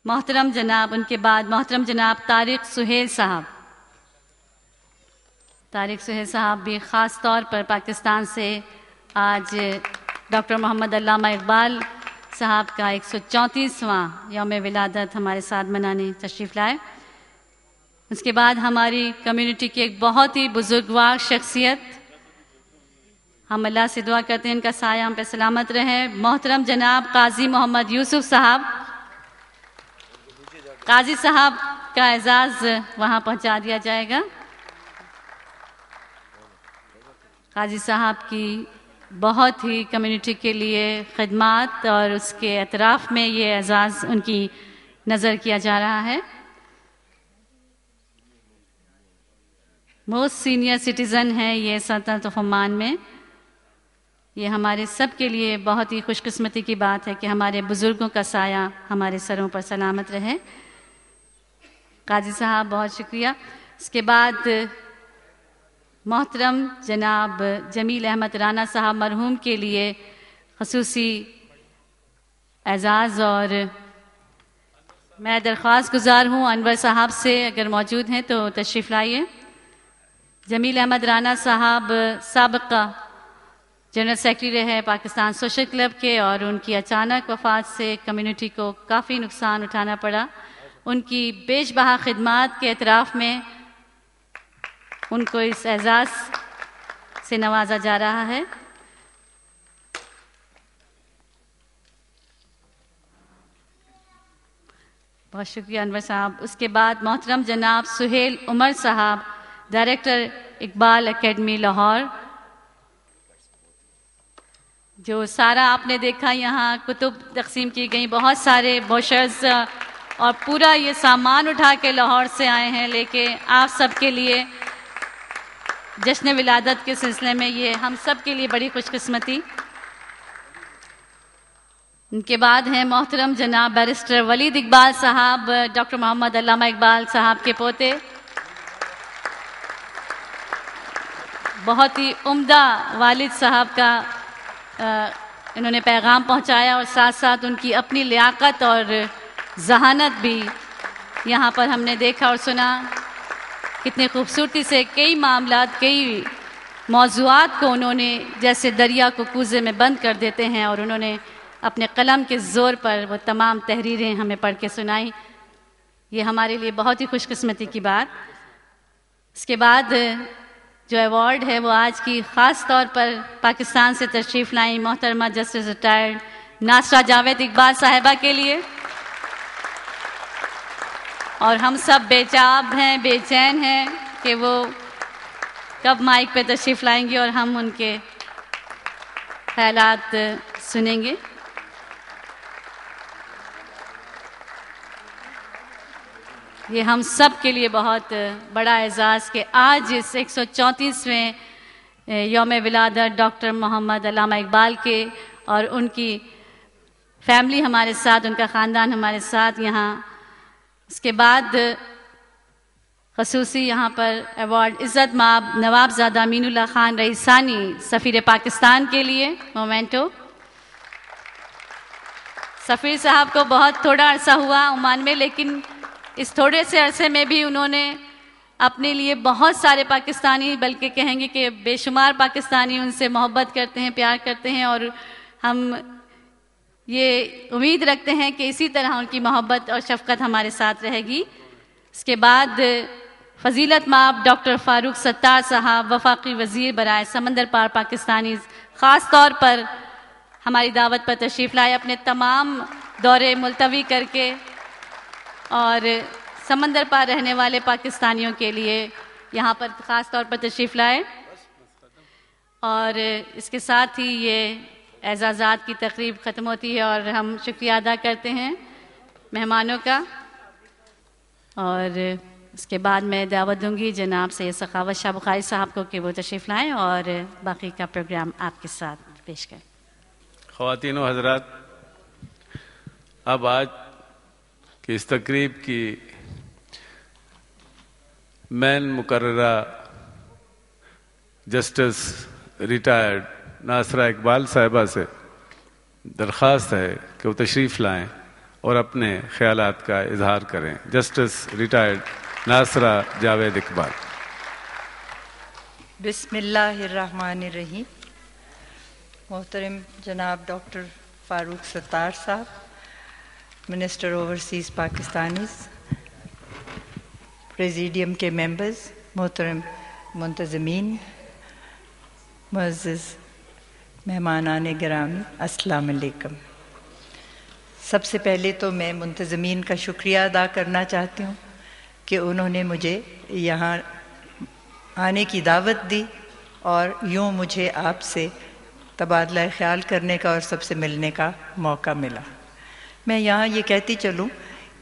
محترم جناب ان کے بعد محترم جناب طارق سہیل صاحب. طارق سہیل صاحب بھی خاص طور پر پاکستان سے آج ڈاکٹر محمد علامہ اقبال صاحب کا 134واں یوم ولادت ہمارے ساتھ منانے تشریف لائے. اس کے بعد ہماری کمیونٹی کی ایک بہت ہی بزرگوار شخصیت، ہم اللہ سے دعا کرتے ہیں ان کا سایہ ہم پہ سلامت رہے، محترم جناب قاضی محمد یوسف صاحب. قاضی صاحب کا اعزاز وہاں پہنچا دیا جائے گا. قاضی صاحب کی بہت ہی کمیونٹی کے لیے خدمات اور اس کے اطراف میں یہ اعزاز ان کی نظر کیا جا رہا ہے. موسٹ سینئر سٹیزن ہے یہ سلطنت آف عمان میں. یہ ہمارے سب کے لیے بہت ہی خوش قسمتی کی بات ہے کہ ہمارے بزرگوں کا سایہ ہمارے سروں پر سلامت رہے. قاضی صاحب بہت شکریہ. اس کے بعد محترم جناب جمیل احمد رانا صاحب مرحوم کے لیے خصوصی اعزاز، اور میں درخواست گزار ہوں انور صاحب سے اگر موجود ہیں تو تشریف لائیے. جمیل احمد رانا صاحب سابقہ جنرل سیکرٹری رہے پاکستان سوشل کلب کے، اور ان کی اچانک وفات سے کمیونٹی کو کافی نقصان اٹھانا پڑا. ان کی بیش بہا خدمات کے اعتراف میں ان کو اس اعزاز سے نوازا جا رہا ہے. بہت شکریہ انور صاحب. اس کے بعد محترم جناب سہیل عمر صاحب ڈائریکٹر اقبال اکیڈمی لاہور، جو سارا آپ نے دیکھا یہاں کتب تقسیم کی گئی، بہت سارے بروشرز اور پورا یہ سامان اٹھا کے لاہور سے آئے ہیں لے کے آپ سب کے لیے جشن ولادت کے سلسلے میں. یہ ہم سب کے لیے بڑی خوش قسمتی. ان کے بعد ہیں محترم جناب بیرسٹر ولید اقبال صاحب، ڈاکٹر محمد علامہ اقبال صاحب کے پوتے. بہت ہی عمدہ والد صاحب کا انہوں نے پیغام پہنچایا، اور ساتھ ساتھ ان کی اپنی لیاقت اور ذہانت بھی یہاں پر ہم نے دیکھا اور سنا. کتنے خوبصورتی سے کئی معاملات، کئی موضوعات کو انہوں نے جیسے دریا کو کوزے میں بند کر دیتے ہیں، اور انہوں نے اپنے قلم کے زور پر وہ تمام تحریریں ہمیں پڑھ کے سنائی. یہ ہمارے لیے بہت ہی خوش قسمتی کی بات. اس کے بعد جو ایوارڈ ہے وہ آج کی خاص طور پر پاکستان سے تشریف لائیں محترمہ جسٹس ریٹائرڈ ناصرہ جاوید اقبال صاحبہ کے لیے. اور ہم سب بے تاب ہیں، بے چین ہیں کہ وہ کب مائک پہ تشریف لائیں گے اور ہم ان کے خیالات سنیں گے. یہ ہم سب کے لیے بہت بڑا اعزاز کہ آج اس 134ویں یوم ولادت ڈاکٹر محمد علامہ اقبال کے اور ان کی فیملی ہمارے ساتھ، ان کا خاندان ہمارے ساتھ یہاں. اس کے بعد خصوصی یہاں پر ایوارڈ عزت مآب نواب زادہ امین اللہ خان رئیسانی سفیر پاکستان کے لیے مومنٹو. سفیر صاحب کو بہت تھوڑا عرصہ ہوا عمان میں، لیکن اس تھوڑے سے عرصے میں بھی انہوں نے اپنے لیے بہت سارے پاکستانی، بلکہ کہیں گے کہ بے شمار پاکستانی ان سے محبت کرتے ہیں، پیار کرتے ہیں، اور ہم یہ امید رکھتے ہیں کہ اسی طرح ان کی محبت اور شفقت ہمارے ساتھ رہے گی. اس کے بعد فضیلت مآب ڈاکٹر فاروق ستار صاحب وفاقی وزیر برائے سمندر پار پاکستانی خاص طور پر ہماری دعوت پر تشریف لائے، اپنے تمام دورے ملتوی کر کے، اور سمندر پار رہنے والے پاکستانیوں کے لیے یہاں پر خاص طور پر تشریف لائے. اور اس کے ساتھ ہی یہ اعزازات کی تقریب ختم ہوتی ہے، اور ہم شکریہ ادا کرتے ہیں مہمانوں کا. اور اس کے بعد میں دعوت دوں گی جناب سید سخاوت شاہ بخاری صاحب کو کہ وہ تشریف لائیں اور باقی کا پروگرام آپ کے ساتھ پیش کریں. خواتین و حضرات، اب آج کی اس تقریب کی مین مقررہ جسٹس ریٹائرڈ ناصرہ اقبال صاحبہ سے درخواست ہے کہ وہ تشریف لائیں اور اپنے خیالات کا اظہار کریں. Justice retired Nasira Javed Iqbal. بسم اللہ الرحمن الرحیم. محترم جناب ڈاکٹر فاروق ستار صاحب، منسٹر اوورسیز پاکستانیز، پریزیڈیم کے ممبرز، محترم منتظمین، معزز مہمانان گرامی، السلام علیکم. سب سے پہلے تو میں منتظمین کا شکریہ ادا کرنا چاہتی ہوں کہ انہوں نے مجھے یہاں آنے کی دعوت دی اور یوں مجھے آپ سے تبادلہ خیال کرنے کا اور سب سے ملنے کا موقع ملا. میں یہاں یہ کہتی چلوں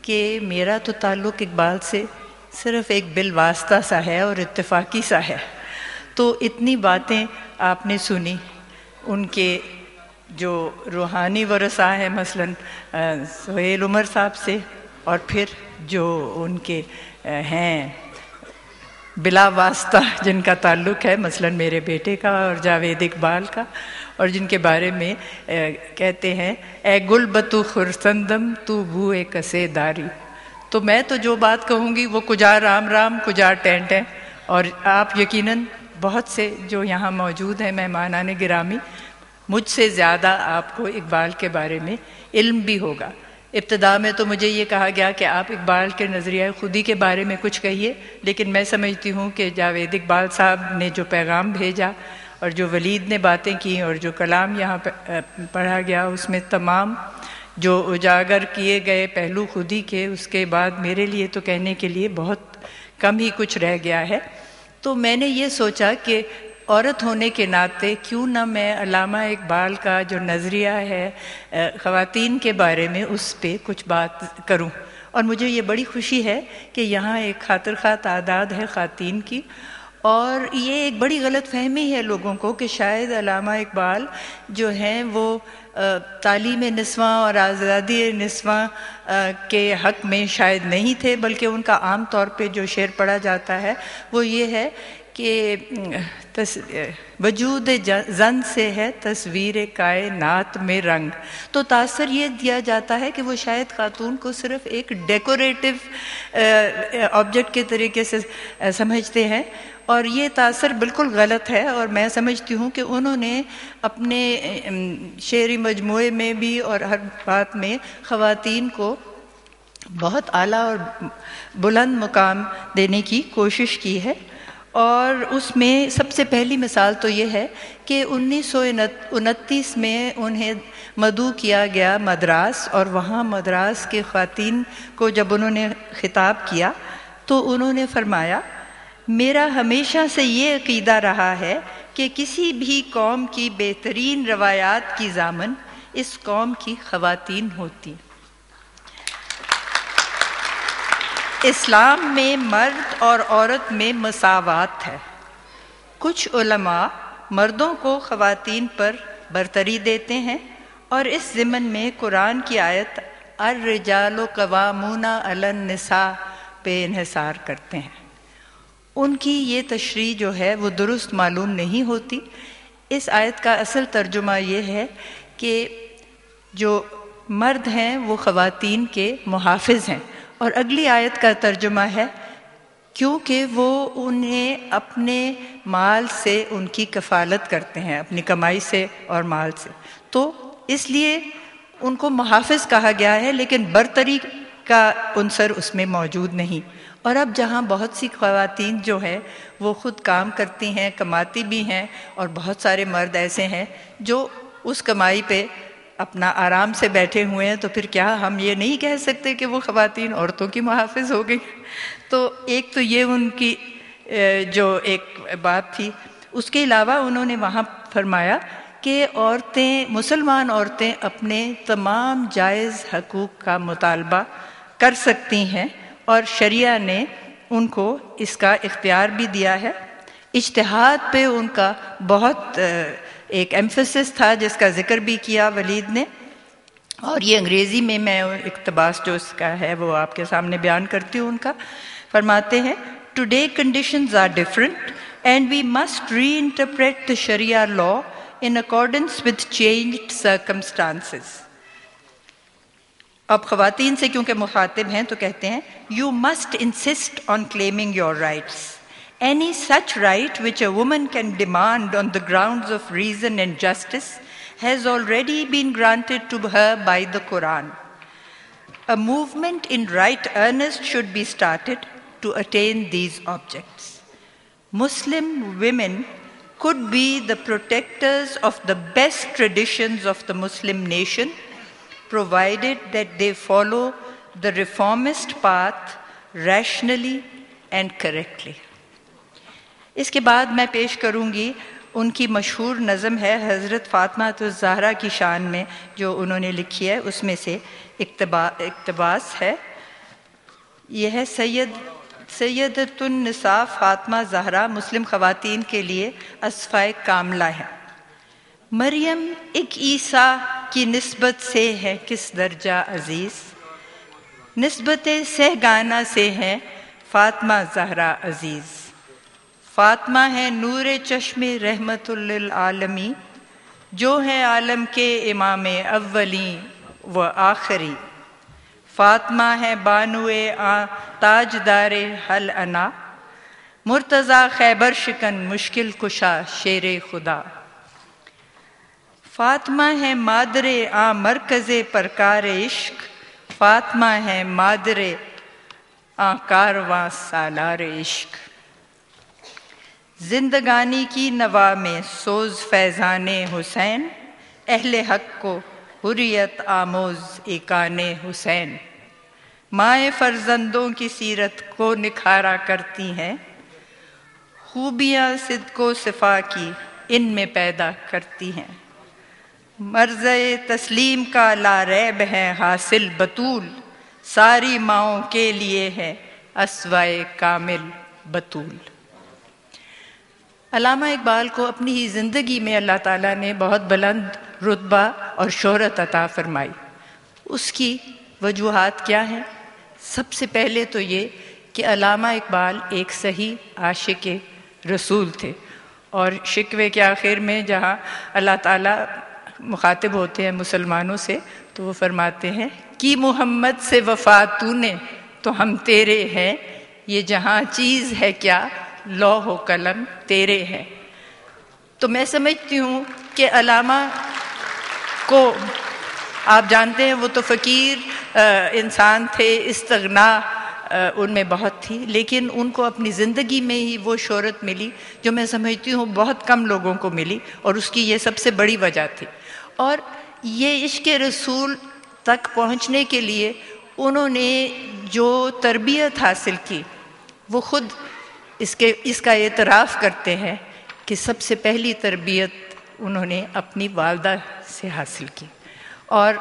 کہ میرا تو تعلق اقبال سے صرف ایک بالواسطہ سا ہے اور اتفاقی سا ہے. تو اتنی باتیں آپ نے سنی، ان کے جو روحانی ورثاء ہیں مثلاً سہیل عمر صاحب سے، اور پھر جو ان کے ہیں بلا واسطہ جن کا تعلق ہے مثلاً میرے بیٹے کا اور جاوید اقبال کا، اور جن کے بارے میں کہتے ہیں اے گل بتو خرسندم تو بوئے کسے داری. تو میں تو جو بات کہوں گی وہ کجا رام رام کجا ٹین ٹین، اور آپ یقیناً بہت سے جو یہاں موجود ہیں مہمانان گرامی، مجھ سے زیادہ آپ کو اقبال کے بارے میں علم بھی ہوگا. ابتدا میں تو مجھے یہ کہا گیا کہ آپ اقبال کے نظریہ خودی کے بارے میں کچھ کہیے، لیکن میں سمجھتی ہوں کہ جاوید اقبال صاحب نے جو پیغام بھیجا اور جو ولید نے باتیں کی اور جو کلام یہاں پڑھا گیا، اس میں تمام جو اجاگر کیے گئے پہلو خودی کے، اس کے بعد میرے لیے تو کہنے کے لیے بہت کم ہی کچھ رہ گیا ہے. تو میں نے یہ سوچا کہ عورت ہونے کے ناطے کیوں نہ میں علامہ اقبال کا جو نظریہ ہے خواتین کے بارے میں اس پہ کچھ بات کروں. اور مجھے یہ بڑی خوشی ہے کہ یہاں ایک خاطر خواہ تعداد ہے خواتین کی، اور یہ ایک بڑی غلط فہمی ہے لوگوں کو کہ شاید علامہ اقبال جو ہیں وہ تعلیم نسواں اور آزادی نسواں کے حق میں شاید نہیں تھے، بلکہ ان کا عام طور پہ جو شعر پڑھا جاتا ہے وہ یہ ہے کہ وجود زن سے ہے تصویر کائنات میں رنگ. تو تاثر یہ دیا جاتا ہے کہ وہ شاید خاتون کو صرف ایک ڈیکوریٹو آبجیکٹ کے طریقے سے سمجھتے ہیں، اور یہ تاثر بالکل غلط ہے. اور میں سمجھتی ہوں کہ انہوں نے اپنے شعری مجموعے میں بھی اور ہر بات میں خواتین کو بہت اعلیٰ اور بلند مقام دینے کی کوشش کی ہے. اور اس میں سب سے پہلی مثال تو یہ ہے کہ 1929 میں انہیں مدعو کیا گیا مدراس، اور وہاں مدراس کے خواتین کو جب انہوں نے خطاب کیا تو انہوں نے فرمایا میرا ہمیشہ سے یہ عقیدہ رہا ہے کہ کسی بھی قوم کی بہترین روایات کی ضامن اس قوم کی خواتین ہوتی. اسلام میں مرد اور عورت میں مساوات ہے. کچھ علماء مردوں کو خواتین پر برتری دیتے ہیں اور اس ضمن میں قرآن کی آیت الرجال قوامون علی النساء پہ انحصار کرتے ہیں. ان کی یہ تشریح جو ہے وہ درست معلوم نہیں ہوتی. اس آیت کا اصل ترجمہ یہ ہے کہ جو مرد ہیں وہ خواتین کے محافظ ہیں، اور اگلی آیت کا ترجمہ ہے کیونکہ وہ انہیں اپنے مال سے ان کی کفالت کرتے ہیں، اپنی کمائی سے اور مال سے، تو اس لیے ان کو محافظ کہا گیا ہے، لیکن برتری کا عنصر اس میں موجود نہیں. اور اب جہاں بہت سی خواتین جو ہیں وہ خود کام کرتی ہیں، کماتی بھی ہیں، اور بہت سارے مرد ایسے ہیں جو اس کمائی پہ اپنا آرام سے بیٹھے ہوئے ہیں، تو پھر کیا ہم یہ نہیں کہہ سکتے کہ وہ خواتین عورتوں کی محافظ ہو گئی؟ تو ایک تو یہ ان کی جو ایک بات تھی. اس کے علاوہ انہوں نے وہاں فرمایا کہ عورتیں، مسلمان عورتیں اپنے تمام جائز حقوق کا مطالبہ کر سکتی ہیں، اور شریعہ نے ان کو اس کا اختیار بھی دیا ہے. اجتہاد پہ ان کا بہت ایک ایمفیسس تھا جس کا ذکر بھی کیا ولید نے، اور یہ انگریزی میں اقتباس جو اس کا ہے وہ آپ کے سامنے بیان کرتی ہوں. ان کا فرماتے ہیں Today conditions are different and we must reinterpret the Sharia law in accordance with changed circumstances. اب خواتین سے کیونکہ مخاطب ہیں تو کہتے ہیں you must insist on claiming your rights. Any such right which a woman can demand on the grounds of reason and justice has already been granted to her by the Quran. A movement in right earnest should be started to attain these objects. Muslim women could be the protectors of the best traditions of the Muslim nation, provided that they follow the reformist path rationally and correctly. اس کے بعد میں پیش کروں گی ان کی مشہور نظم ہے حضرت فاطمہ الزہرا کی شان میں جو انہوں نے لکھی ہے، اس میں سے اقتباس ہے. یہ ہے سیدۃ النساء فاطمہ زہرا مسلم خواتین کے لیے اصفائے کاملہ ہے. مریم ایک عیسیٰ کی نسبت سے ہے کس درجہ عزیز، نسبت سہگانہ سے ہے فاطمہ زہرا عزیز. فاطمہ ہے نور چشم رحمت للعالمین، جو ہے عالم کے امام اولی و آخری. فاطمہ ہے بانوے تاجدار حل انا، مرتضی خیبر شکن مشکل کشا شیر خدا. فاطمہ ہے مادر مرکز پرکار عشق، فاطمہ ہے مادر کارواں سالار عشق. زندگانی کی نوا میں سوز فیضان حسین، اہل حق کو حریت آموز ایکان حسین. مائیں فرزندوں کی سیرت کو نکھارا کرتی ہیں، خوبیاں صدق و صفا کی ان میں پیدا کرتی ہیں. مرضِ تسلیم کا لا ریب ہے حاصل بطول، ساری ماؤں کے لیے ہے اسوائے کامل بطول. علامہ اقبال کو اپنی ہی زندگی میں اللہ تعالیٰ نے بہت بلند رتبہ اور شہرت عطا فرمائی. اس کی وجوہات کیا ہیں؟ سب سے پہلے تو یہ کہ علامہ اقبال ایک صحیح عاشق رسول تھے، اور شکوے کے آخر میں جہاں اللہ تعالیٰ مخاطب ہوتے ہیں مسلمانوں سے تو وہ فرماتے ہیں کہ محمد سے وفا تو نے تو ہم تیرے ہیں، یہ جہاں چیز ہے کیا لوح و قلم تیرے ہیں. تو میں سمجھتی ہوں کہ علامہ کو آپ جانتے ہیں وہ تو فقیر انسان تھے، استغنا ان میں بہت تھی، لیکن ان کو اپنی زندگی میں ہی وہ شہرت ملی جو میں سمجھتی ہوں بہت کم لوگوں کو ملی، اور اس کی یہ سب سے بڑی وجہ تھی. اور یہ عشق رسول تک پہنچنے کے لیے انہوں نے جو تربیت حاصل کی وہ خود اس کا اعتراف کرتے ہیں کہ سب سے پہلی تربیت انہوں نے اپنی والدہ سے حاصل کی. اور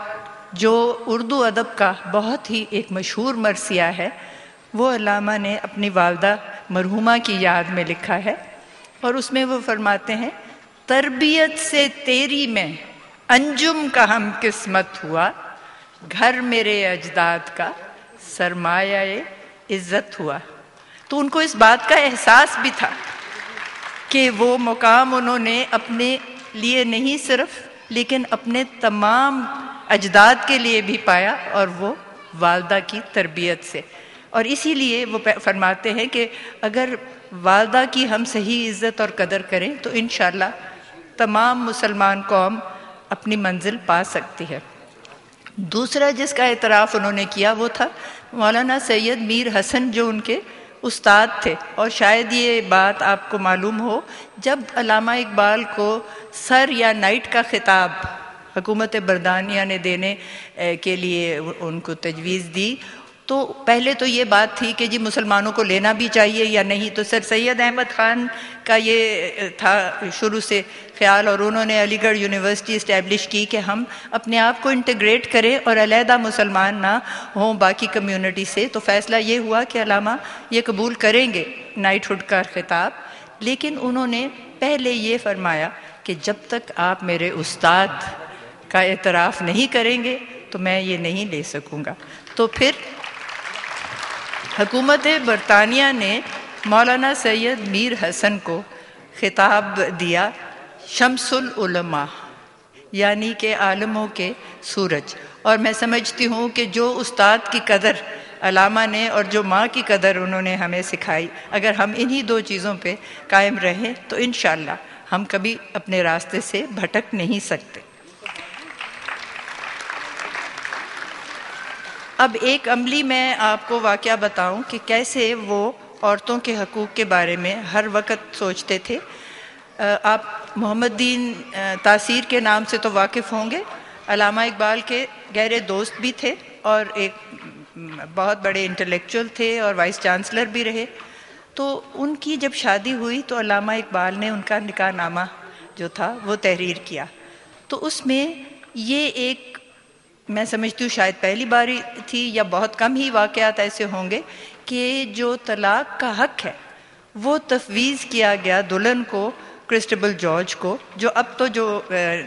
جو اردو ادب کا بہت ہی ایک مشہور مرثیہ ہے وہ علامہ نے اپنی والدہ مرحومہ کی یاد میں لکھا ہے، اور اس میں وہ فرماتے ہیں تربیت سے تیری میں انجم کا ہم قسمت ہوا، گھر میرے اجداد کا سرمایہ عزت ہوا. تو ان کو اس بات کا احساس بھی تھا کہ وہ مقام انہوں نے اپنے لیے نہیں صرف لیکن اپنے تمام اجداد کے لیے بھی پایا، اور وہ والدہ کی تربیت سے. اور اسی لیے وہ فرماتے ہیں کہ اگر والدہ کی ہم صحیح عزت اور قدر کریں تو انشاءاللہ تمام مسلمان قوم اپنی منزل پا سکتی ہے. دوسرا جس کا اعتراف انہوں نے کیا وہ تھا مولانا سید میر حسن جو ان کے استاد تھے. اور شاید یہ بات آپ کو معلوم ہو، جب علامہ اقبال کو سر یا نائٹ کا خطاب حکومت برطانیہ نے دینے کے لیے ان کو تجویز دی تو پہلے تو یہ بات تھی کہ جی مسلمانوں کو لینا بھی چاہیے یا نہیں. تو سر سید احمد خان کا یہ تھا شروع سے خیال، اور انہوں نے علی گڑھ یونیورسٹی اسٹیبلش کی کہ ہم اپنے آپ کو انٹیگریٹ کریں اور علیحدہ مسلمان نہ ہوں باقی کمیونٹی سے. تو فیصلہ یہ ہوا کہ علامہ یہ قبول کریں گے نائٹ ہوڈ کا خطاب، لیکن انہوں نے پہلے یہ فرمایا کہ جب تک آپ میرے استاد کا اعتراف نہیں کریں گے تو میں یہ نہیں لے سکوں گا. تو پھر حکومت برطانیہ نے مولانا سید میر حسن کو خطاب دیا شمس العلماء، یعنی کہ عالموں کے سورج. اور میں سمجھتی ہوں کہ جو استاد کی قدر علامہ نے اور جو ماں کی قدر انہوں نے ہمیں سکھائی، اگر ہم انہی دو چیزوں پہ قائم رہیں تو انشاءاللہ ہم کبھی اپنے راستے سے بھٹک نہیں سکتے۔ اب ایک عملی میں آپ کو واقعہ بتاؤں کہ کیسے وہ عورتوں کے حقوق کے بارے میں ہر وقت سوچتے تھے۔ آپ محمد دین تاثیر کے نام سے تو واقف ہوں گے، علامہ اقبال کے گہرے دوست بھی تھے اور ایک بہت بڑے انٹلیکچوئل تھے اور وائس چانسلر بھی رہے۔ تو ان کی جب شادی ہوئی تو علامہ اقبال نے ان کا نکاح نامہ جو تھا وہ تحریر کیا، تو اس میں یہ ایک میں سمجھتی ہوں شاید پہلی باری تھی یا بہت کم ہی واقعات ایسے ہوں گے کہ جو طلاق کا حق ہے وہ تفویض کیا گیا دلہن کو، کرسٹبل جارج کو، جو اب تو جو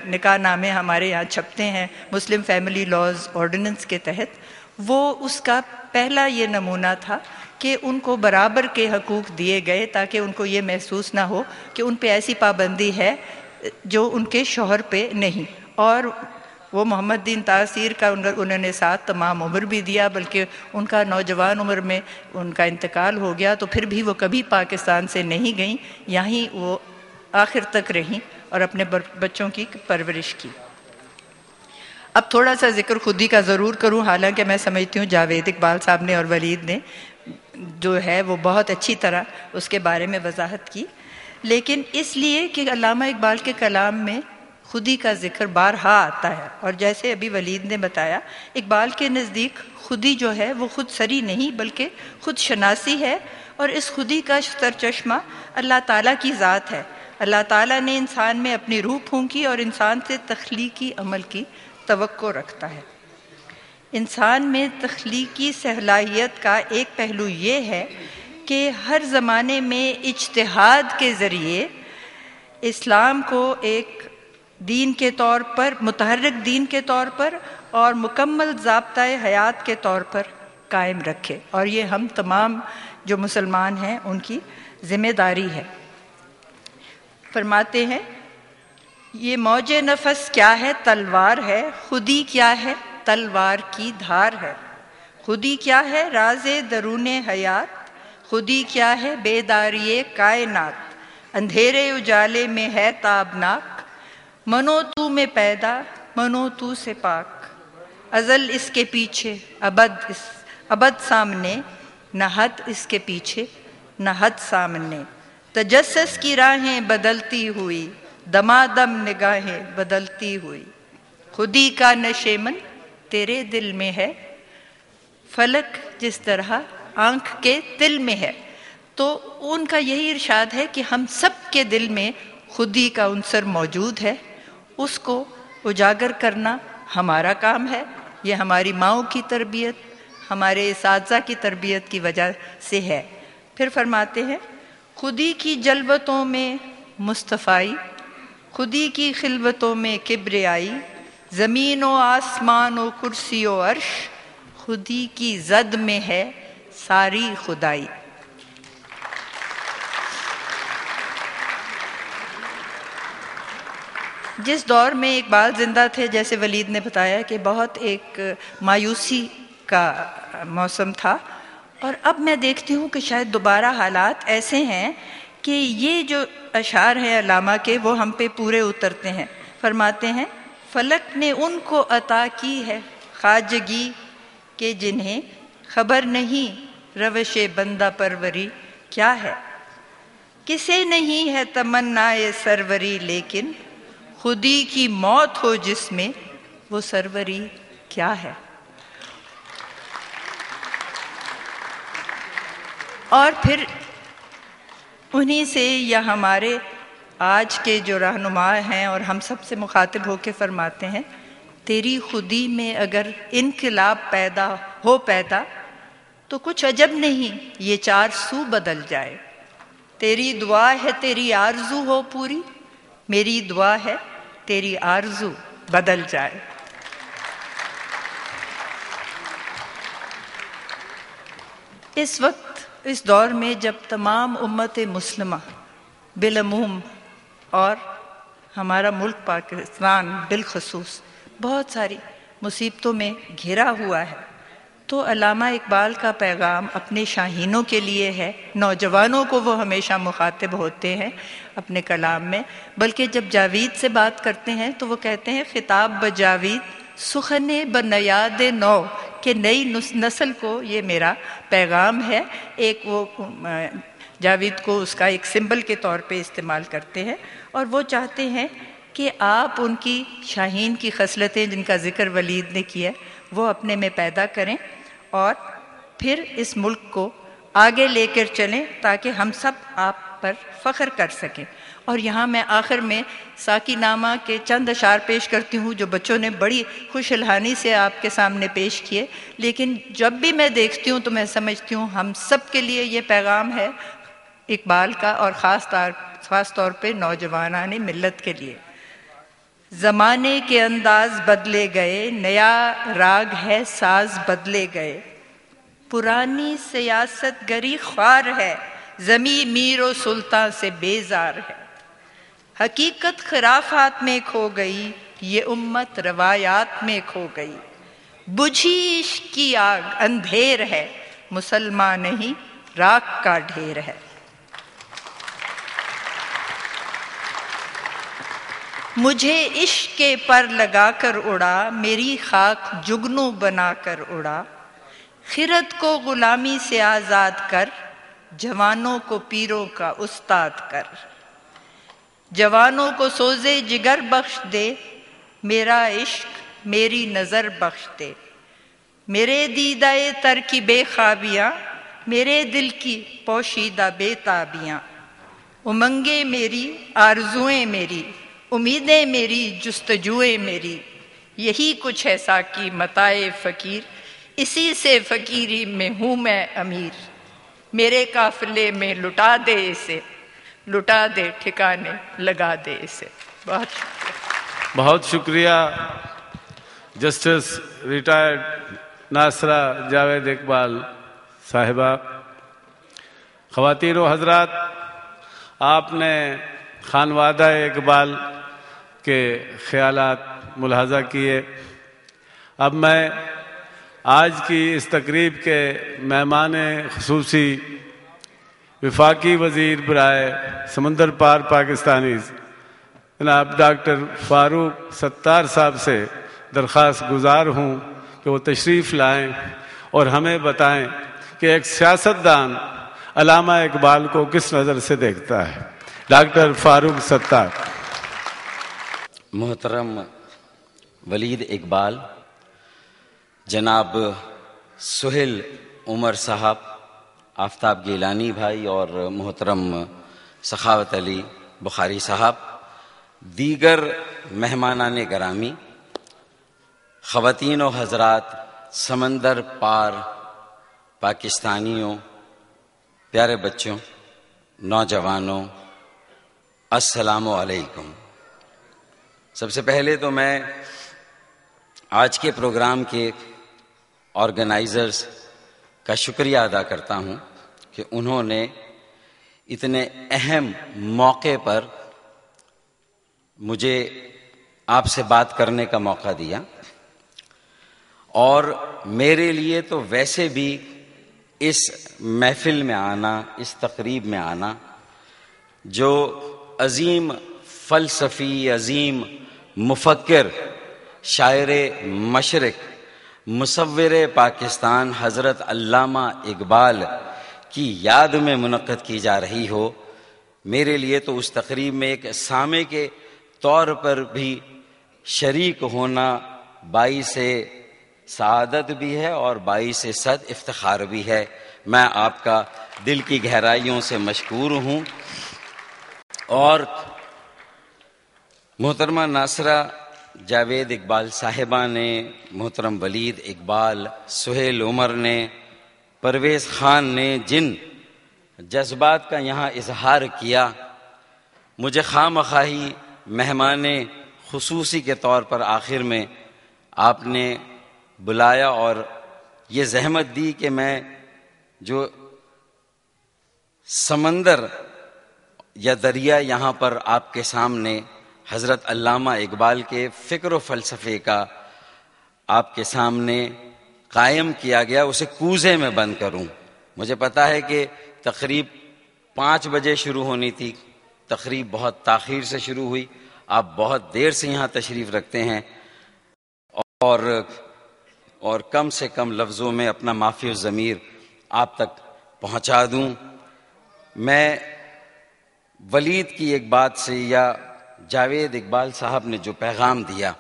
نکاح نامے ہمارے یہاں چھپتے ہیں مسلم فیملی لاز آرڈیننس کے تحت، وہ اس کا پہلا یہ نمونہ تھا کہ ان کو برابر کے حقوق دیے گئے تاکہ ان کو یہ محسوس نہ ہو کہ ان پہ ایسی پابندی ہے جو ان کے شوہر پہ نہیں۔ اور وہ محمد دین تاثیر کا انہوں نے ساتھ تمام عمر بھی دیا، بلکہ ان کا نوجوان عمر میں ان کا انتقال ہو گیا، تو پھر بھی وہ کبھی پاکستان سے نہیں گئیں، یہیں وہ آخر تک رہیں اور اپنے بچوں کی پرورش کی۔ اب تھوڑا سا ذکر خودی کا ضرور کروں، حالانکہ میں سمجھتی ہوں جاوید اقبال صاحب نے اور ولید نے جو ہے وہ بہت اچھی طرح اس کے بارے میں وضاحت کی، لیکن اس لیے کہ علامہ اقبال کے کلام میں خودی کا ذکر بارہا آتا ہے، اور جیسے ابھی ولید نے بتایا اقبال کے نزدیک خودی جو ہے وہ خود سری نہیں بلکہ خود شناسی ہے، اور اس خودی کا سرچشمہ اللہ تعالیٰ کی ذات ہے۔ اللہ تعالیٰ نے انسان میں اپنی روح پھونکی اور انسان سے تخلیقی عمل کی توقع رکھتا ہے۔ انسان میں تخلیقی صلاحیت کا ایک پہلو یہ ہے کہ ہر زمانے میں اجتہاد کے ذریعے اسلام کو ایک دین کے طور پر، متحرک دین کے طور پر اور مکمل ضابطۂ حیات کے طور پر قائم رکھے، اور یہ ہم تمام جو مسلمان ہیں ان کی ذمہ داری ہے۔ فرماتے ہیں یہ موج نفس کیا ہے؟ تلوار ہے۔ خودی کیا ہے؟ تلوار کی دھار ہے۔ خودی کیا ہے؟ راز درون حیات۔ خودی کیا ہے؟ بیداری کائنات۔ اندھیرے اجالے میں ہے تابناک، منو تو میں پیدا، منو تو سے پاک۔ ازل اس کے پیچھے، ابد سامنے، نہ حد اس کے پیچھے، نہ حد سامنے۔ تجسس کی راہیں بدلتی ہوئی، دمادم نگاہیں بدلتی ہوئی۔ خودی کا نشیمن تیرے دل میں ہے، فلک جس طرح آنکھ کے دل میں ہے۔ تو ان کا یہی ارشاد ہے کہ ہم سب کے دل میں خودی کا عنصر موجود ہے، اس کو اجاگر کرنا ہمارا کام ہے۔ یہ ہماری ماؤں کی تربیت، ہمارے اساتذہ کی تربیت کی وجہ سے ہے۔ پھر فرماتے ہیں خودی کی جلوتوں میں مصطفائی، خودی کی خلوتوں میں کبریائی، زمین و آسمان و کرسی و عرش، خودی کی زد میں ہے ساری خدائی۔ جس دور میں اقبال زندہ تھے، جیسے ولید نے بتایا کہ بہت ایک مایوسی کا موسم تھا، اور اب میں دیکھتی ہوں کہ شاید دوبارہ حالات ایسے ہیں کہ یہ جو اشعار ہیں علامہ کے وہ ہم پہ پورے اترتے ہیں۔ فرماتے ہیں فلک نے ان کو عطا کی ہے خواجگی کہ جنہیں خبر نہیں روش بندہ پروری کیا ہے۔ کسے نہیں ہے تمنائے سروری، لیکن خودی کی موت ہو جس میں وہ سروری کیا ہے۔ اور پھر انہی سے یا ہمارے آج کے جو رہنما ہیں اور ہم سب سے مخاطب ہو کے فرماتے ہیں تیری خودی میں اگر انقلاب پیدا تو کچھ عجب نہیں یہ چار سو بدل جائے۔ تیری دعا ہے تیری آرزو ہو پوری، میری دعا ہے تیری آرزو بدل جائے۔ اس وقت اس دور میں جب تمام امت مسلمہ بالعموم اور ہمارا ملک پاکستان بالخصوص بہت ساری مصیبتوں میں گھرا ہوا ہے، تو علامہ اقبال کا پیغام اپنے شاہینوں کے لیے ہے۔ نوجوانوں کو وہ ہمیشہ مخاطب ہوتے ہیں اپنے کلام میں، بلکہ جب جاوید سے بات کرتے ہیں تو وہ کہتے ہیں خطاب بجاوید سخن بنیاد نو، کہ نئی نسل کو یہ میرا پیغام ہے۔ ایک وہ جاوید کو اس کا ایک سمبل کے طور پہ استعمال کرتے ہیں، اور وہ چاہتے ہیں کہ آپ ان کی شاہین کی خصلتیں جن کا ذکر ولید نے کیا وہ اپنے میں پیدا کریں، اور پھر اس ملک کو آگے لے کر چلیں تاکہ ہم سب آپ پر فخر کر سکیں۔ اور یہاں میں آخر میں ساقی نامہ کے چند اشعار پیش کرتی ہوں جو بچوں نے بڑی خوش الحانی سے آپ کے سامنے پیش کیے، لیکن جب بھی میں دیکھتی ہوں تو میں سمجھتی ہوں ہم سب کے لیے یہ پیغام ہے اقبال کا، اور خاص طور پہ نوجوانان ملت کے لیے۔ زمانے کے انداز بدلے گئے، نیا راگ ہے ساز بدلے گئے، پرانی سیاست گری خوار ہے، زمیں میر و سلطان سے بیزار ہے، حقیقت خرافات میں کھو گئی، یہ امت روایات میں کھو گئی، بجھی عشق کی آگ اندھیر ہے، مسلمان نہیں راکھ کا ڈھیر ہے۔ مجھے عشق کے پر لگا کر اڑا، میری خاک جگنو بنا کر اڑا، خرد کو غلامی سے آزاد کر، جوانوں کو پیروں کا استاد کر، جوانوں کو سوزے جگر بخش دے، میرا عشق میری نظر بخش دے، میرے دیدہ تر کی بے خوابیاں، میرے دل کی پوشیدہ بے تابیاں، امنگیں میری آرزوئیں میری، امیدیں میری جستجوئیں میری، یہی کچھ ہے ساقی متاع فقیر، اسی سے فقیری میں ہوں میں امیر، میرے قافلے میں لٹا دے اسے، لٹا دے ٹھکانے لگا دے اسے۔ بہت شکریہ۔ بہت شکریہ جسٹس ریٹائرڈ ناصرہ جاوید اقبال صاحبہ۔ خواتین و حضرات، آپ نے خانوادہ اقبال کے خیالات ملاحظہ کیے۔ اب میں آج کی اس تقریب کے مہمان خصوصی وفاقی وزیر برائے سمندر پار پاکستانی جناب ڈاکٹر فاروق ستار صاحب سے درخواست گزار ہوں کہ وہ تشریف لائیں اور ہمیں بتائیں کہ ایک سیاستدان علامہ اقبال کو کس نظر سے دیکھتا ہے۔ ڈاکٹر فاروق ستار۔ محترم ولید اقبال، جناب سہیل عمر صاحب، آفتاب گیلانی بھائی اور محترم سخاوت علی بخاری صاحب، دیگر مہمانان گرامی، خواتین و حضرات، سمندر پار پاکستانیوں، پیارے بچوں، نوجوانوں، السلام علیکم۔ سب سے پہلے تو میں آج کے پروگرام کے آرگنائزرز کا شکریہ ادا کرتا ہوں کہ انہوں نے اتنے اہم موقع پر مجھے آپ سے بات کرنے کا موقع دیا، اور میرے لیے تو ویسے بھی اس محفل میں آنا، اس تقریب میں آنا، جو عظیم فلسفی، عظیم مفکر، شاعر مشرق، مصور پاکستان حضرت علامہ اقبال کی یاد میں منعقد کی جا رہی ہو، میرے لیے تو اس تقریب میں ایک سامع کے طور پر بھی شریک ہونا باعث سعادت بھی ہے اور باعث صد افتخار بھی ہے۔ میں آپ کا دل کی گہرائیوں سے مشکور ہوں۔ اور محترمہ ناصرہ جاوید اقبال صاحبہ نے، محترم ولید اقبال، سہیل عمر نے، پرویز خان نے جن جذبات کا یہاں اظہار کیا، مجھے خواہ مخواہی مہمان خصوصی کے طور پر آخر میں آپ نے بلایا اور یہ زحمت دی کہ میں جو سمندر یا دریا یہاں پر آپ کے سامنے حضرت علامہ اقبال کے فکر و فلسفے کا آپ کے سامنے قائم کیا گیا اسے کوزے میں بند کروں. مجھے پتا ہے کہ تقریب 5 بجے شروع ہونی تھی، تقریب بہت تاخیر سے شروع ہوئی. آپ بہت دیر سے یہاں تشریف رکھتے ہیں اور کم سے کم لفظوں میں اپنا معافی الضمیر آپ تک پہنچا دوں. میں ولید کی ایک بات سے یا جاوید اقبال صاحب نے جو پیغام دیا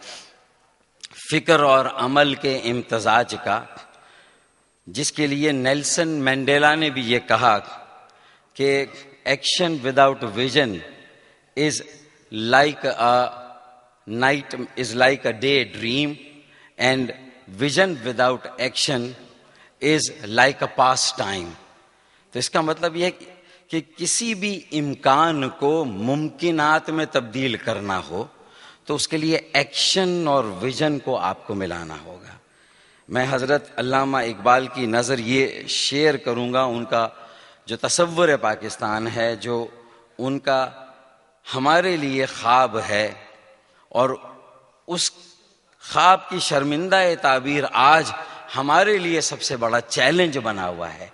فکر اور عمل کے امتزاج کا، جس کے لیے نیلسن مینڈیلا نے بھی یہ کہا کہ action without vision is like a day dream and vision without action is like a pass time. تو اس کا مطلب یہ ہے کہ کسی بھی امکان کو ممکنات میں تبدیل کرنا ہو تو اس کے لیے ایکشن اور ویژن کو آپ کو ملانا ہوگا. میں حضرت علامہ اقبال کی نظر یہ شیئر کروں گا، ان کا جو تصور پاکستان ہے، جو ان کا ہمارے لیے خواب ہے، اور اس خواب کی شرمندہ تعبیر آج ہمارے لیے سب سے بڑا چیلنج بنا ہوا ہے.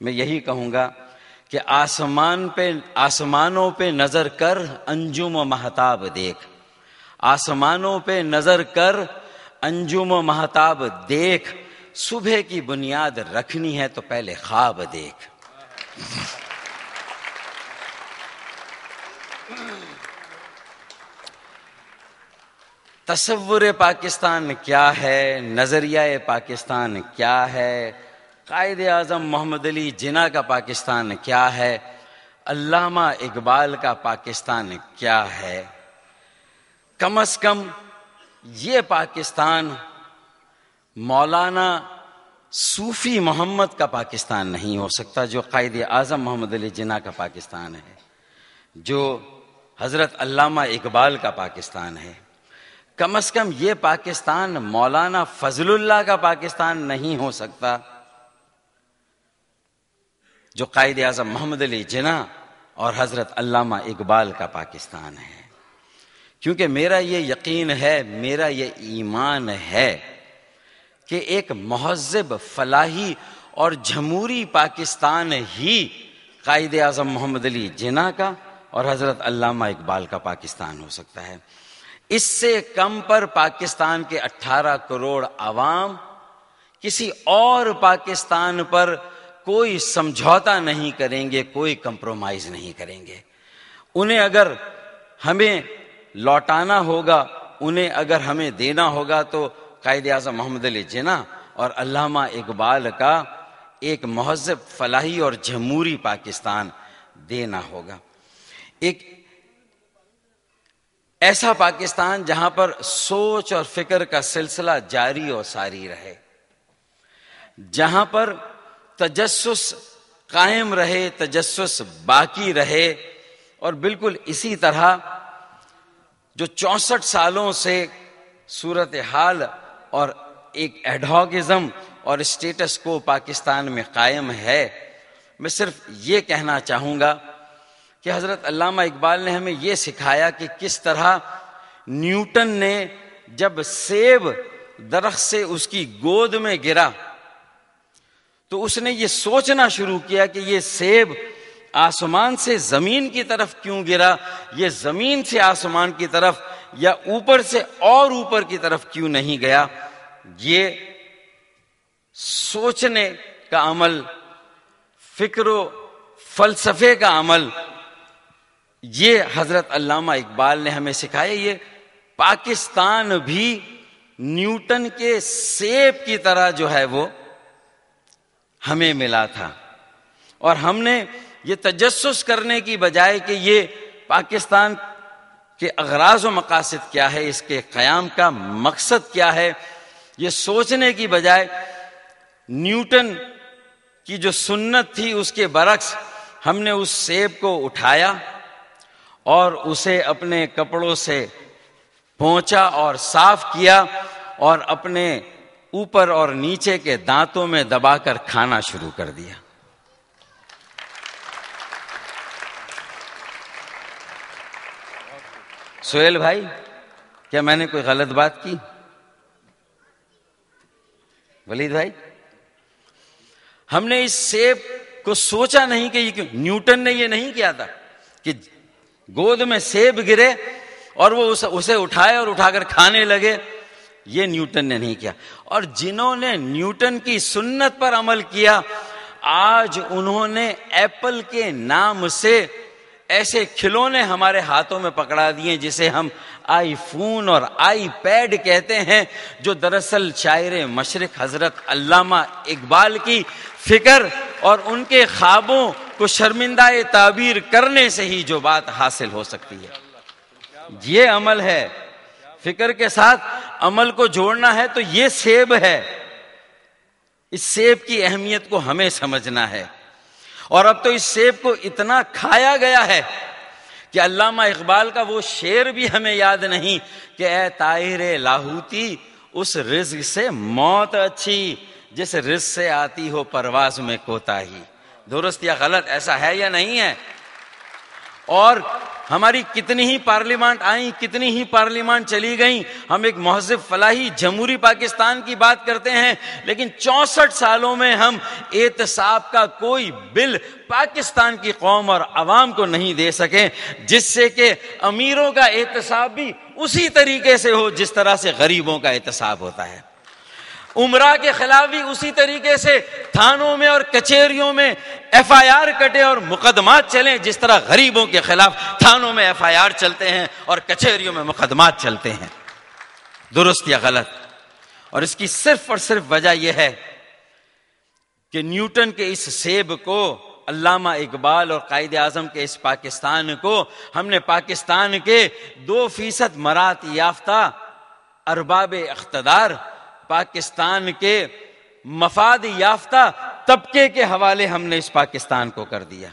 میں یہی کہوں گا کہ آسمانوں پہ نظر کر انجم و مہتاب دیکھ، آسمانوں پہ نظر کر انجم و مہتاب دیکھ، صبح کی بنیاد رکھنی ہے تو پہلے خواب دیکھ. تصور پاکستان کیا ہے، نظریہ پاکستان کیا ہے، قائد اعظم محمد علی جناح کا پاکستان کیا ہے، علامہ اقبال کا پاکستان کیا ہے. کم از کم یہ پاکستان مولانا صوفی محمد کا پاکستان نہیں ہو سکتا جو قائد اعظم محمد علی جناح کا پاکستان ہے، جو حضرت علامہ اقبال کا پاکستان ہے. کم از کم یہ پاکستان مولانا فضل اللہ کا پاکستان نہیں ہو سکتا جو قائد اعظم محمد علی جناح اور حضرت علامہ اقبال کا پاکستان ہے. کیونکہ میرا یہ یقین ہے، میرا یہ ایمان ہے کہ ایک مہذب، فلاحی اور جمہوری پاکستان ہی قائد اعظم محمد علی جناح کا اور حضرت علامہ اقبال کا پاکستان ہو سکتا ہے. اس سے کم پر پاکستان کے 18 کروڑ عوام کسی اور پاکستان پر کوئی سمجھوتا نہیں کریں گے، کوئی کمپرومائز نہیں کریں گے. انہیں اگر ہمیں لوٹانا ہوگا، انہیں اگر ہمیں دینا ہوگا تو قائد اعظم محمد علی جناح اور علامہ اقبال کا ایک مہذب، فلاحی اور جمہوری پاکستان دینا ہوگا. ایک ایسا پاکستان جہاں پر سوچ اور فکر کا سلسلہ جاری و ساری رہے، جہاں پر تجسس قائم رہے، تجسس باقی رہے، اور بالکل اسی طرح جو 64 سالوں سے صورتحال اور ایک ایڈہاکزم اور اسٹیٹس کو پاکستان میں قائم ہے. میں صرف یہ کہنا چاہوں گا کہ حضرت علامہ اقبال نے ہمیں یہ سکھایا کہ کس طرح نیوٹن نے جب سیب درخت سے اس کی گود میں گرا تو اس نے یہ سوچنا شروع کیا کہ یہ سیب آسمان سے زمین کی طرف کیوں گرا، یہ زمین سے آسمان کی طرف یا اوپر سے اور اوپر کی طرف کیوں نہیں گیا. یہ سوچنے کا عمل، فکر و فلسفے کا عمل، یہ حضرت علامہ اقبال نے ہمیں سکھایا. یہ پاکستان بھی نیوٹن کے سیب کی طرح جو ہے وہ ہمیں ملا تھا، اور ہم نے یہ تجسس کرنے کی بجائے کہ یہ پاکستان کے اغراض و مقاصد کیا ہے، اس کے قیام کا مقصد کیا ہے، یہ سوچنے کی بجائے نیوٹن کی جو سنت تھی اس کے برعکس ہم نے اس سیب کو اٹھایا اور اسے اپنے کپڑوں سے پونچھا اور صاف کیا اور اپنے اوپر اور نیچے کے دانتوں میں دبا کر کھانا شروع کر دیا. سہیل بھائی، کیا میں نے کوئی غلط بات کی؟ ولید بھائی، ہم نے اس سیب کو سوچا نہیں کہ یہ کیوں، نیوٹن نے یہ نہیں کیا تھا کہ گود میں سیب گرے اور وہ اسے اٹھائے اور اٹھا کر کھانے لگے، یہ نیوٹن نے نہیں کیا. اور جنہوں نے نیوٹن کی سنت پر عمل کیا، آج انہوں نے ایپل کے نام سے ایسے کھلونے ہمارے ہاتھوں میں پکڑا دیے جسے ہم آئی فون اور آئی پیڈ کہتے ہیں، جو دراصل شاعر مشرق حضرت علامہ اقبال کی فکر اور ان کے خوابوں کو شرمندہ تعبیر کرنے سے ہی جو بات حاصل ہو سکتی ہے. یہ عمل ہے، فکر کے ساتھ عمل کو جوڑنا ہے تو یہ سیب ہے. اس سیب کی اہمیت کو ہمیں سمجھنا ہے. اور اب تو اس سیب کو اتنا کھایا گیا ہے کہ علامہ اقبال کا وہ شعر بھی ہمیں یاد نہیں کہ اے طائر لاہوتی، اس رزق سے موت اچھی جس رزق سے آتی ہو پرواز میں کوتاہی. درست یا غلط؟ ایسا ہے یا نہیں ہے؟ اور ہماری کتنی ہی پارلیمنٹ آئیں، کتنی ہی پارلیمنٹ چلی گئیں، ہم ایک مہذب فلاحی جمہوری پاکستان کی بات کرتے ہیں، لیکن 64 سالوں میں ہم احتساب کا کوئی بل پاکستان کی قوم اور عوام کو نہیں دے سکے جس سے کہ امیروں کا احتساب بھی اسی طریقے سے ہو جس طرح سے غریبوں کا احتساب ہوتا ہے. عمرہ کے خلاف بھی اسی طریقے سے تھانوں میں اور کچہریوں میں ایف آئی آر کٹے اور مقدمات چلیں جس طرح غریبوں کے خلاف تھانوں میں ایف آئی آر چلتے ہیں اور کچہریوں میں مقدمات چلتے ہیں. درست یا غلط؟ اور اس کی صرف اور صرف وجہ یہ ہے کہ نیوٹن کے اس سیب کو، علامہ اقبال اور قائد اعظم کے اس پاکستان کو ہم نے پاکستان کے 2% مرات یافتہ ارباب اقتدار، پاکستان کے مفاد یافتہ طبقے کے حوالے ہم نے اس پاکستان کو کر دیا.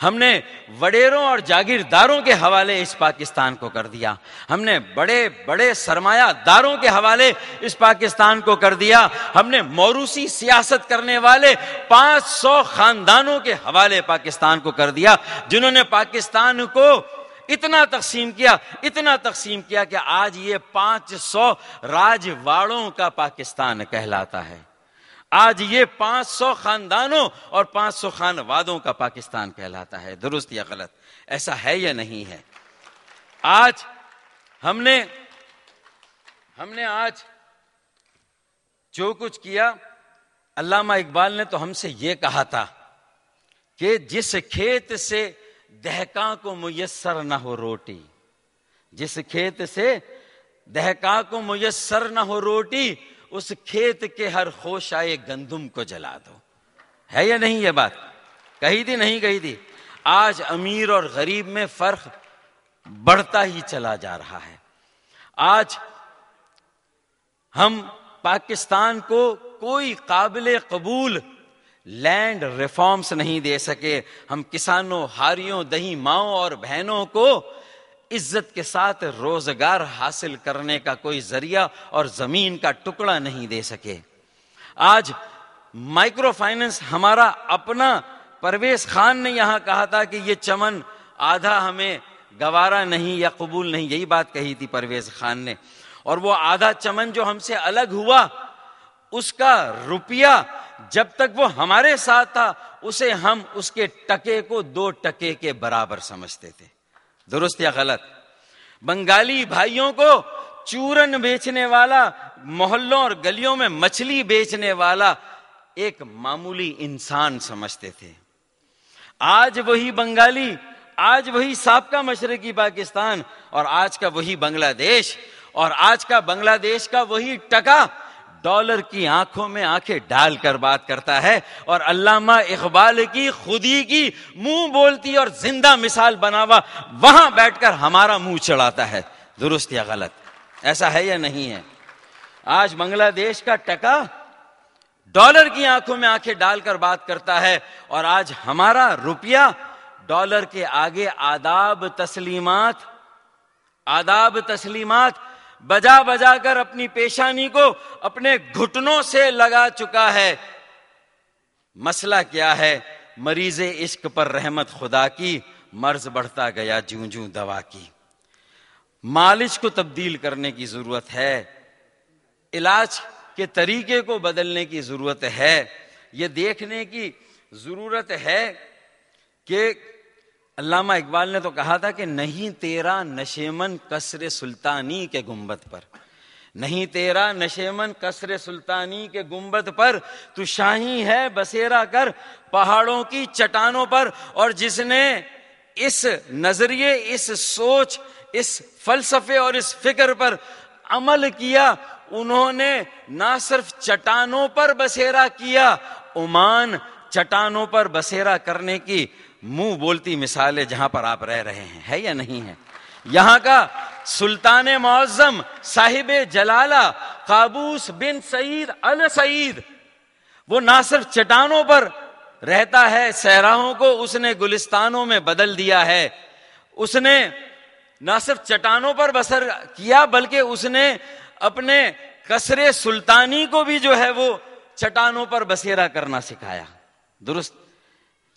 ہم نے وڈیروں اور جاگیرداروں کے حوالے اس پاکستان کو کر دیا. ہم نے بڑے بڑے سرمایہ داروں کے حوالے اس پاکستان کو کر دیا. ہم نے موروثی سیاست کرنے والے 500 خاندانوں کے حوالے پاکستان کو کر دیا، جنہوں نے پاکستان کو اتنا تقسیم کیا کہ آج یہ 500 راجواڑوں کا پاکستان کہلاتا ہے. آج یہ 500 خاندانوں اور 500 خانوادوں کا پاکستان کہلاتا ہے. درست یا غلط؟ ایسا ہے یا نہیں ہے؟ آج ہم نے آج جو کچھ کیا، علامہ اقبال نے تو ہم سے یہ کہا تھا کہ جس کھیت سے دہقاں کو میسر نہ ہو روٹی، جس کھیت سے دہقاں کو میسر نہ ہو روٹی، اس کھیت کے ہر خوشائے گندم کو جلا دو. ہے یا نہیں یہ بات؟ کہی تھی نہیں کہی تھی؟ آج امیر اور غریب میں فرق بڑھتا ہی چلا جا رہا ہے. آج ہم پاکستان کو کوئی قابل قبول لینڈ ریفارمز نہیں دے سکے. ہم کسانوں، ہاریوں، دہی ماؤں اور بہنوں کو عزت کے ساتھ روزگار حاصل کرنے کا کوئی ذریعہ اور زمین کا ٹکڑا نہیں دے سکے. آج مائکرو فائننس ہمارا اپنا، پرویز خان نے یہاں کہا تھا کہ یہ چمن آدھا ہمیں گوارا نہیں یا قبول نہیں، یہی بات کہی تھی پرویز خان نے. اور وہ آدھا چمن جو ہم سے الگ ہوا، اس کا روپیہ جب تک وہ ہمارے ساتھ تھا اسے ہم اس کے ٹکے کو 2 ٹکے کے برابر سمجھتے تھے. درست یا غلط؟ بنگالی بھائیوں کو چورن بیچنے والا، محلوں اور گلیوں میں مچھلی بیچنے والا ایک معمولی انسان سمجھتے تھے. آج وہی بنگالی، آج وہی سابقہ مشرقی پاکستان اور آج کا وہی بنگلہ دیش اور آج کا بنگلہ دیش کا وہی ٹکا ڈالر کی آنکھوں میں آنکھیں ڈال کر بات کرتا ہے اور علامہ اقبال کی خودی کی منہ بولتی اور زندہ مثال بنا ہوا وہاں بیٹھ کر ہمارا منہ چڑھاتا ہے. درست یا غلط؟ ایسا ہے یا نہیں ہے؟ آج بنگلہ دیش کا ٹکا ڈالر کی آنکھوں میں آنکھیں ڈال کر بات کرتا ہے اور آج ہمارا روپیہ ڈالر کے آگے آداب تسلیمات بجا بجا کر اپنی پیشانی کو اپنے گھٹنوں سے لگا چکا ہے. مسئلہ کیا ہے؟ مریض عشق پر رحمت خدا کی، مرض بڑھتا گیا جوں جوں دوا کی. مالش کو تبدیل کرنے کی ضرورت ہے. علاج کہ طریقے کو بدلنے کی ضرورت ہے. یہ دیکھنے کی ضرورت ہے کہ علامہ اقبال نے تو کہا تھا کہ نہیں تیرا نشیمن قصر سلطانی کے گنبد پر، نہیں تیرا نشیمن قصر سلطانی کے گنبد پر، تو شاہی ہے بسیرا کر پہاڑوں کی چٹانوں پر. اور جس نے اس نظریے، اس سوچ، اس فلسفے اور اس فکر پر عمل کیا، انہوں نے نہ صرف چٹانوں پر بسیرا کیا، عمان چٹانوں پر بسیرا کرنے کی منہ بولتی مثال ہے جہاں پر آپ رہ رہے ہیں، ہے یا نہیں ہے؟ یہاں کا سلطان معظم صاحب جلالہ قابوس بن سعید السعید، وہ نہ صرف چٹانوں پر رہتا ہے، صحراؤں کو اس نے گلستانوں میں بدل دیا ہے. اس نے نہ صرف چٹانوں پر بسر کیا بلکہ اس نے اپنے قصر سلطانی کو بھی جو ہے وہ چٹانوں پر بسیرا کرنا سکھایا. درست،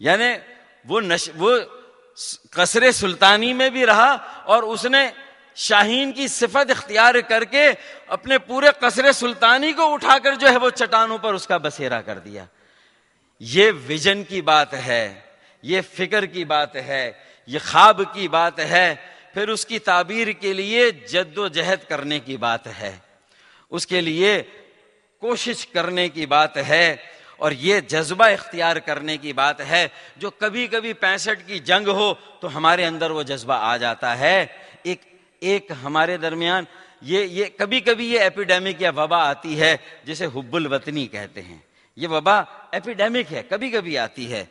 یعنی وہ قصر سلطانی میں بھی رہا اور اس نے شاہین کی صفت اختیار کر کے اپنے پورے قصر سلطانی کو اٹھا کر جو ہے وہ چٹانوں پر اس کا بسیرا کر دیا. یہ ویژن کی بات ہے، یہ فکر کی بات ہے، یہ خواب کی بات ہے. پھر اس کی تعبیر کے لیے جد و جہد کرنے کی بات ہے، اس کے لیے کوشش کرنے کی بات ہے، اور یہ جذبہ اختیار کرنے کی بات ہے. جو کبھی کبھی 65 کی جنگ ہو تو ہمارے اندر وہ جذبہ آ جاتا ہے. ایک ہمارے درمیان یہ کبھی کبھی یہ ایپیڈیمک یا وبا آتی ہے جسے حب الوطنی کہتے ہیں. یہ وبا ایپیڈیمک ہے، کبھی کبھی آتی ہے.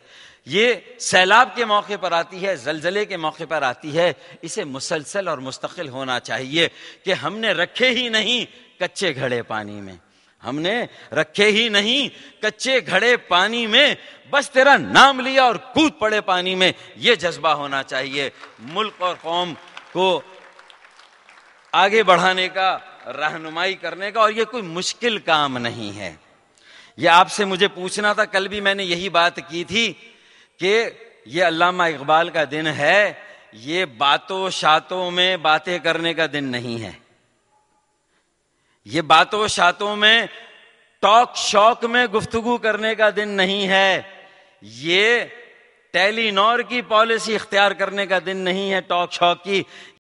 یہ سیلاب کے موقع پر آتی ہے، زلزلے کے موقع پر آتی ہے. اسے مسلسل اور مستقل ہونا چاہیے کہ ہم نے رکھے ہی نہیں کچے گھڑے پانی میں، ہم نے رکھے ہی نہیں کچے گھڑے پانی میں، بس تیرا نام لیا اور کود پڑے پانی میں. یہ جذبہ ہونا چاہیے ملک اور قوم کو آگے بڑھانے کا، رہنمائی کرنے کا. اور یہ کوئی مشکل کام نہیں ہے. یہ آپ سے مجھے پوچھنا تھا، کل بھی میں نے یہی بات کی تھی کہ یہ علامہ اقبال کا دن ہے، یہ باتوں شاتوں میں باتیں کرنے کا دن نہیں ہے، یہ باتوں شاتوں میں ٹاک شوق میں گفتگو کرنے کا دن نہیں ہے، یہ ٹیلی نور کی پالیسی اختیار کرنے کا دن نہیں ہے ٹاک شوق کی.